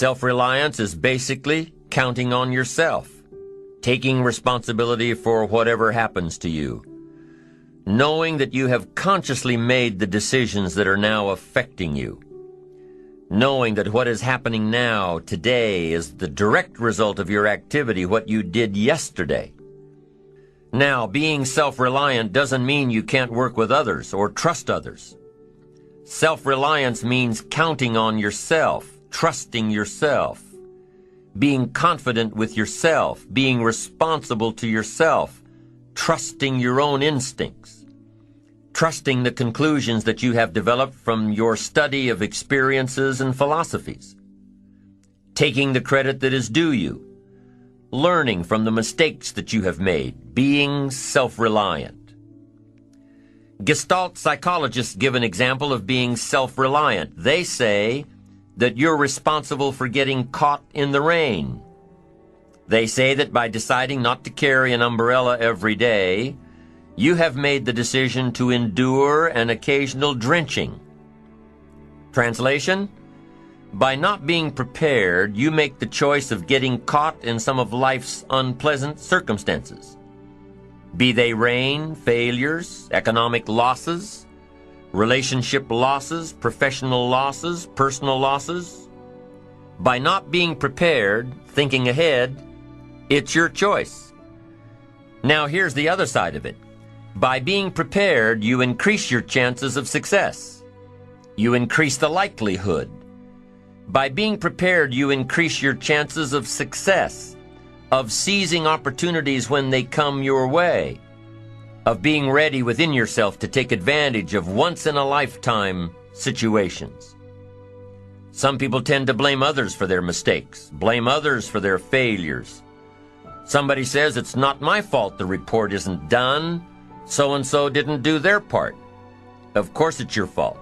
Self-reliance is basically counting on yourself, taking responsibility for whatever happens to you, knowing that you have consciously made the decisions that are now affecting you, knowing that what is happening now, today, is the direct result of your activity, what you did yesterday. Now, being self-reliant doesn't mean you can't work with others or trust others. Self-reliance means counting on yourself, trusting yourself, being confident with yourself, being responsible to yourself, trusting your own instincts, trusting the conclusions that you have developed from your study of experiences and philosophies, taking the credit that is due you, learning from the mistakes that you have made, being self-reliant. Gestalt psychologists give an example of being self-reliant. They say that you're responsible for getting caught in the rain. They say that by deciding not to carry an umbrella every day, you have made the decision to endure an occasional drenching. Translation? By not being prepared, you make the choice of getting caught in some of life's unpleasant circumstances. Be they rain, failures, economic losses, relationship losses, professional losses, personal losses. By not being prepared, thinking ahead, it's your choice. Now here's the other side of it. By being prepared, you increase your chances of success. You increase the likelihood. By being prepared, you increase your chances of success, of seizing opportunities when they come your way, of being ready within yourself to take advantage of once-in-a-lifetime situations. Some people tend to blame others for their mistakes, blame others for their failures. Somebody says, it's not my fault the report isn't done, so-and-so didn't do their part. Of course it's your fault.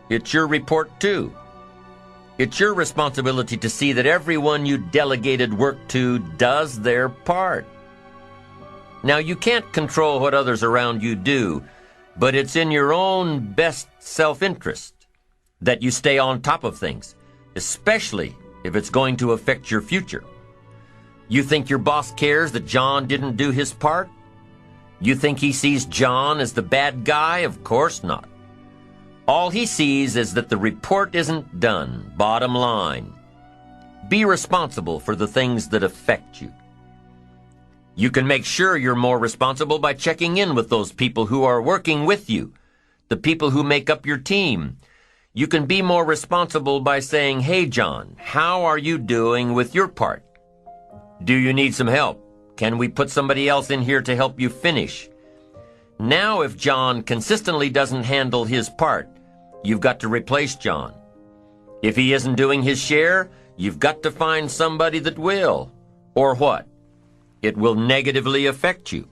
It's your report too. It's your responsibility to see that everyone you delegated work to does their part. Now, you can't control what others around you do, but it's in your own best self-interest that you stay on top of things, especially if it's going to affect your future. You think your boss cares that John didn't do his part? You think he sees John as the bad guy? Of course not. All he sees is that the report isn't done, bottom line. Be responsible for the things that affect you. You can make sure you're more responsible by checking in with those people who are working with you, the people who make up your team. You can be more responsible by saying, hey, John, how are you doing with your part? Do you need some help? Can we put somebody else in here to help you finish? Now, if John consistently doesn't handle his part, you've got to replace John. If he isn't doing his share, you've got to find somebody that will. Or what? It will negatively affect you.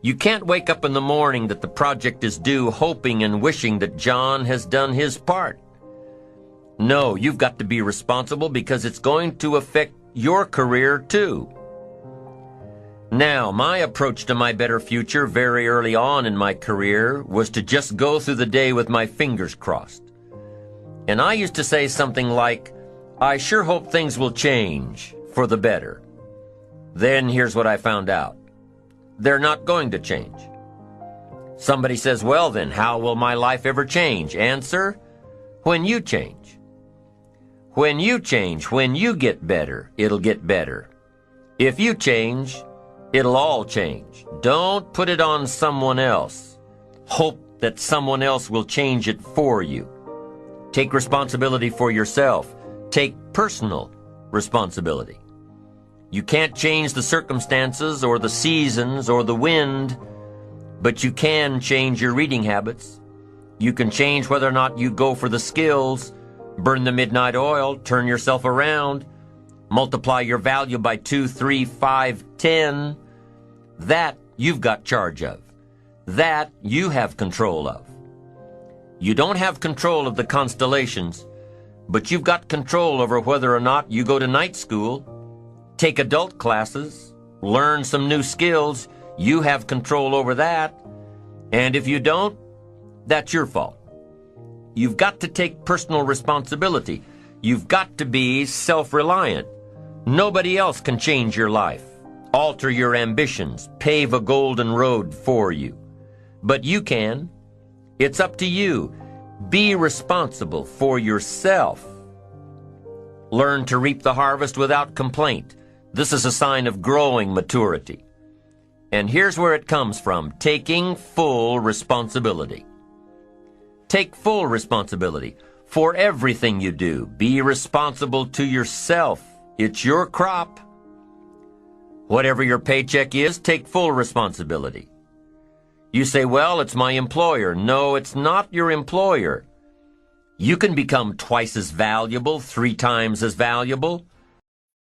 You can't wake up in the morning that the project is due hoping and wishing that John has done his part. No, you've got to be responsible because it's going to affect your career too. Now, my approach to my better future very early on in my career was to just go through the day with my fingers crossed. And I used to say something like, I sure hope things will change for the better. Then here's what I found out. They're not going to change. Somebody says, well then, how will my life ever change? Answer, when you change. When you change, when you get better, it'll get better. If you change, it'll all change. Don't put it on someone else. Hope that someone else will change it for you. Take responsibility for yourself. Take personal responsibility. You can't change the circumstances or the seasons or the wind, but you can change your reading habits. You can change whether or not you go for the skills, burn the midnight oil, turn yourself around, multiply your value by 2, 3, 5, 10. That you've got charge of. That you have control of. You don't have control of the constellations, but you've got control over whether or not you go to night school, take adult classes, learn some new skills. You have control over that. And if you don't, that's your fault. You've got to take personal responsibility. You've got to be self-reliant. Nobody else can change your life, alter your ambitions, pave a golden road for you. But you can. It's up to you. Be responsible for yourself. Learn to reap the harvest without complaint. This is a sign of growing maturity. And here's where it comes from: taking full responsibility. Take full responsibility for everything you do. Be responsible to yourself. It's your crop. Whatever your paycheck is, take full responsibility. You say, well, it's my employer. No, it's not your employer. You can become twice as valuable, 3 times as valuable.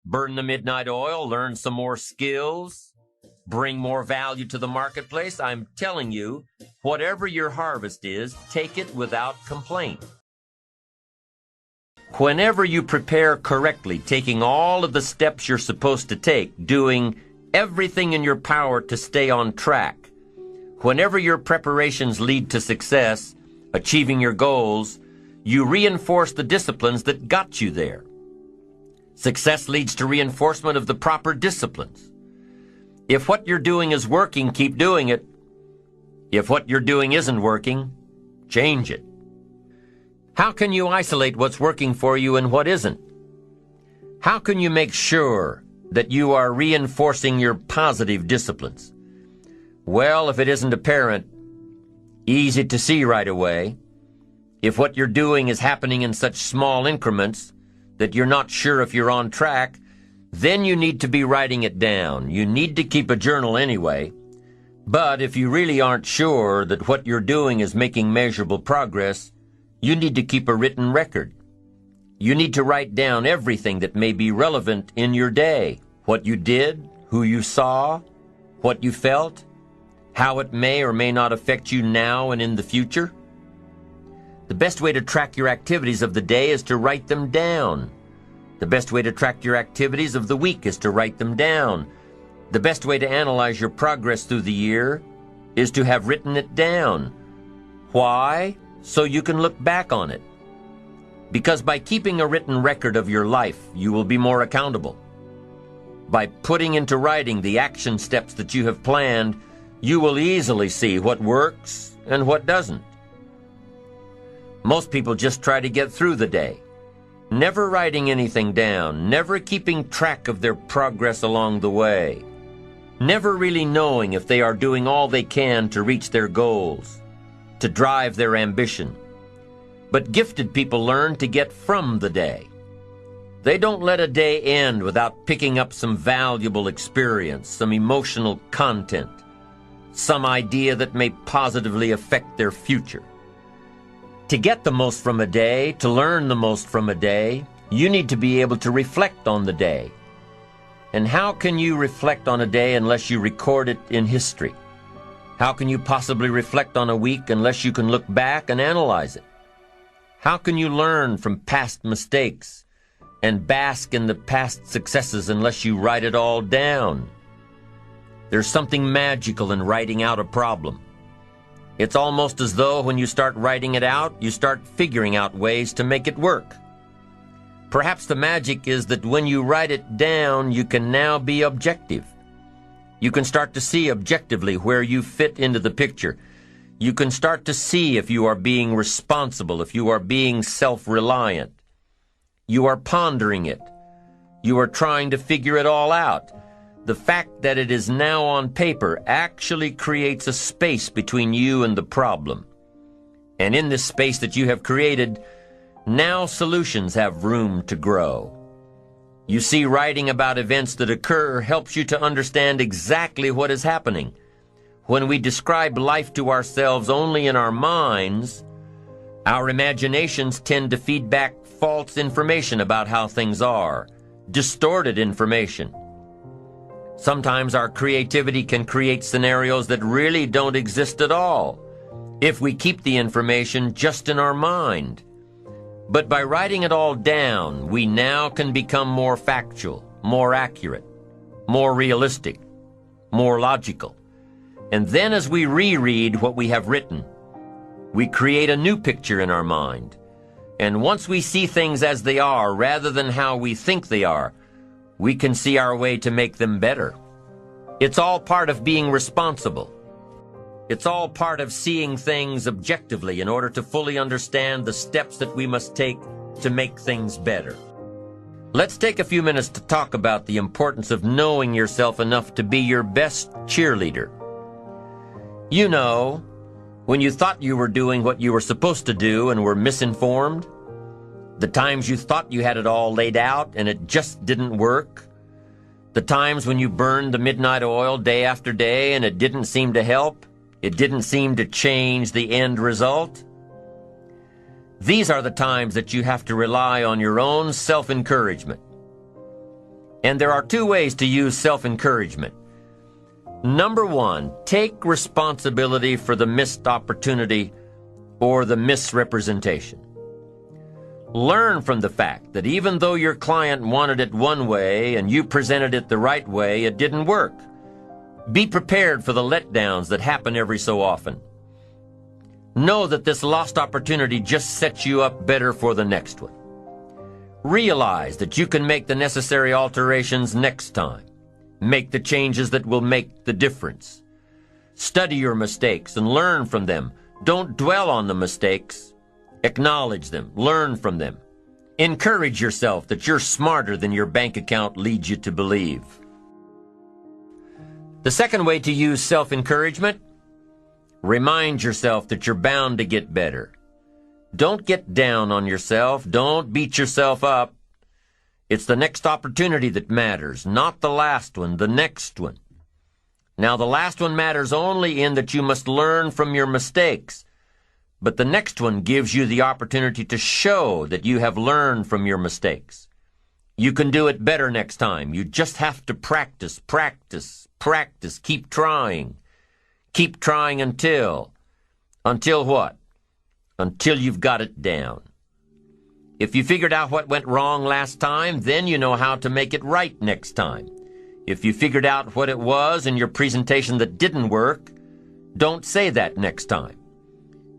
Burn the midnight oil, learn some more skills, bring more value to the marketplace. I'm telling you, whatever your harvest is, take it without complaint. Whenever you prepare correctly, taking all of the steps you're supposed to take, doing everything in your power to stay on track, whenever your preparations lead to success, achieving your goals, you reinforce the disciplines that got you there. Success leads to reinforcement of the proper disciplines. If what you're doing is working, keep doing it. If what you're doing isn't working, change it. How can you isolate what's working for you and what isn't? How can you make sure that you are reinforcing your positive disciplines? Well, if it isn't apparent, easy to see right away, if what you're doing is happening in such small increments that you're not sure if you're on track, then you need to be writing it down. You need to keep a journal anyway. But if you really aren't sure that what you're doing is making measurable progress, you need to keep a written record. You need to write down everything that may be relevant in your day. What you did, who you saw, what you felt, how it may or may not affect you now and in the future. The best way to track your activities of the day is to write them down. The best way to track your activities of the week is to write them down. The best way to analyze your progress through the year is to have written it down. Why? So you can look back on it. Because by keeping a written record of your life, you will be more accountable. By putting into writing the action steps that you have planned, you will easily see what works and what doesn't. Most people just try to get through the day, never writing anything down, never keeping track of their progress along the way, never really knowing if they are doing all they can to reach their goals, to drive their ambition. But gifted people learn to get from the day. They don't let a day end without picking up some valuable experience, some emotional content, some idea that may positively affect their future. To get the most from a day, to learn the most from a day, you need to be able to reflect on the day. And how can you reflect on a day unless you record it in history? How can you possibly reflect on a week unless you can look back and analyze it? How can you learn from past mistakes and bask in the past successes unless you write it all down? There's something magical in writing out a problem. It's almost as though when you start writing it out, you start figuring out ways to make it work. Perhaps the magic is that when you write it down, you can now be objective. You can start to see objectively where you fit into the picture. You can start to see if you are being responsible, if you are being self-reliant. You are pondering it. You are trying to figure it all out. The fact that it is now on paper actually creates a space between you and the problem. And in this space that you have created, now solutions have room to grow. You see, writing about events that occur helps you to understand exactly what is happening. When we describe life to ourselves only in our minds, our imaginations tend to feed back false information about how things are, distorted information. Sometimes our creativity can create scenarios that really don't exist at all, if we keep the information just in our mind. But by writing it all down, we now can become more factual, more accurate, more realistic, more logical. And then as we reread what we have written, we create a new picture in our mind. And once we see things as they are rather than how we think they are, we can see our way to make them better. It's all part of being responsible. It's all part of seeing things objectively in order to fully understand the steps that we must take to make things better. Let's take a few minutes to talk about the importance of knowing yourself enough to be your best cheerleader. You know, when you thought you were doing what you were supposed to do and were misinformed, the times you thought you had it all laid out and it just didn't work, the times when you burned the midnight oil day after day and it didn't seem to help, it didn't seem to change the end result. These are the times that you have to rely on your own self-encouragement. And there are two ways to use self-encouragement. Number one, take responsibility for the missed opportunity or the misrepresentation. Learn from the fact that even though your client wanted it one way and you presented it the right way, it didn't work. Be prepared for the letdowns that happen every so often. Know that this lost opportunity just sets you up better for the next one. Realize that you can make the necessary alterations next time. Make the changes that will make the difference. Study your mistakes and learn from them. Don't dwell on the mistakes. Acknowledge them. Learn from them. Encourage yourself that you're smarter than your bank account leads you to believe. The second way to use self-encouragement: remind yourself that you're bound to get better. Don't get down on yourself. Don't beat yourself up. It's the next opportunity that matters, not the last one, the next one. Now, the last one matters only in that you must learn from your mistakes. But the next one gives you the opportunity to show that you have learned from your mistakes. You can do it better next time. You just have to practice, practice, practice. Keep trying. Keep trying until what? Until you've got it down. If you figured out what went wrong last time, then you know how to make it right next time. If you figured out what it was in your presentation that didn't work, don't say that next time.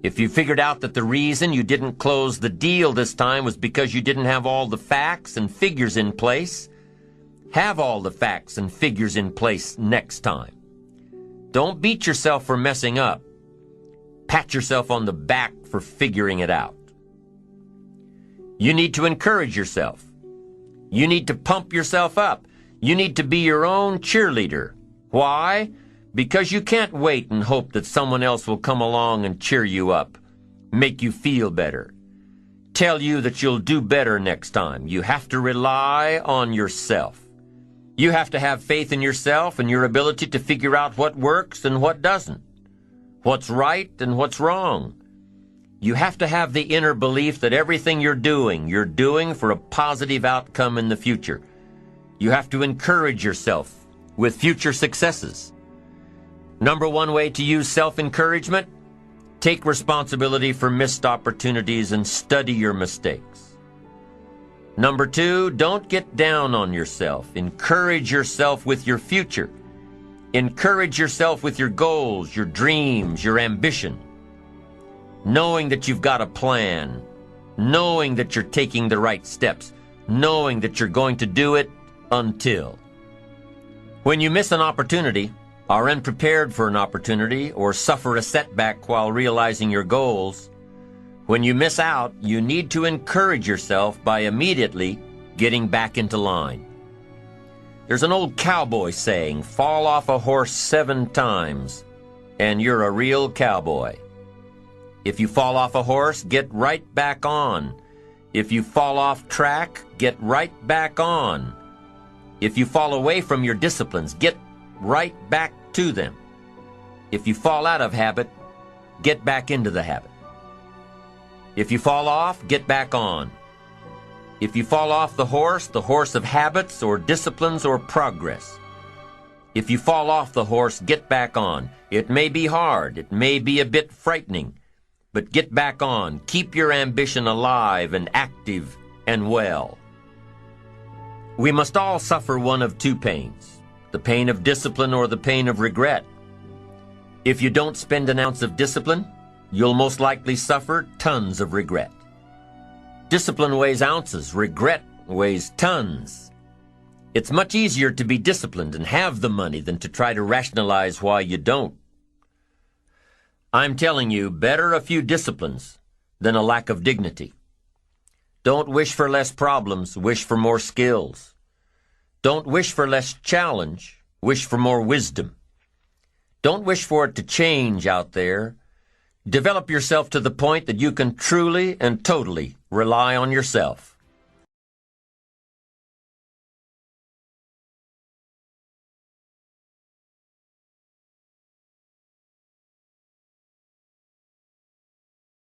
If you figured out that the reason you didn't close the deal this time was because you didn't have all the facts and figures in place, have all the facts and figures in place next time. Don't beat yourself for messing up. Pat yourself on the back for figuring it out. You need to encourage yourself. You need to pump yourself up. You need to be your own cheerleader. Why? Because you can't wait and hope that someone else will come along and cheer you up, make you feel better, tell you that you'll do better next time. You have to rely on yourself. You have to have faith in yourself and your ability to figure out what works and what doesn't, what's right and what's wrong. You have to have the inner belief that everything you're doing for a positive outcome in the future. You have to encourage yourself with future successes. Number one way to use self-encouragement: take responsibility for missed opportunities and study your mistakes. Number two, don't get down on yourself. Encourage yourself with your future. Encourage yourself with your goals, your dreams, your ambition. Knowing that you've got a plan, knowing that you're taking the right steps, knowing that you're going to do it until. When you miss an opportunity, are unprepared for an opportunity, or suffer a setback while realizing your goals, when you miss out, you need to encourage yourself by immediately getting back into line. There's an old cowboy saying, fall off a horse 7 times, and you're a real cowboy. If you fall off a horse, get right back on. If you fall off track, get right back on. If you fall away from your disciplines, get right back to them. If you fall out of habit, get back into the habit. If you fall off, get back on. If you fall off the horse of habits or disciplines or progress. If you fall off the horse, get back on. It may be hard, it may be a bit frightening, but get back on. Keep your ambition alive and active and well. We must all suffer one of two pains: the pain of discipline or the pain of regret. If you don't spend an ounce of discipline, you'll most likely suffer tons of regret. Discipline weighs ounces. Regret weighs tons. It's much easier to be disciplined and have the money than to try to rationalize why you don't. I'm telling you, better a few disciplines than a lack of dignity. Don't wish for less problems, wish for more skills. Don't wish for less challenge, wish for more wisdom. Don't wish for it to change out there. Develop yourself to the point that you can truly and totally rely on yourself.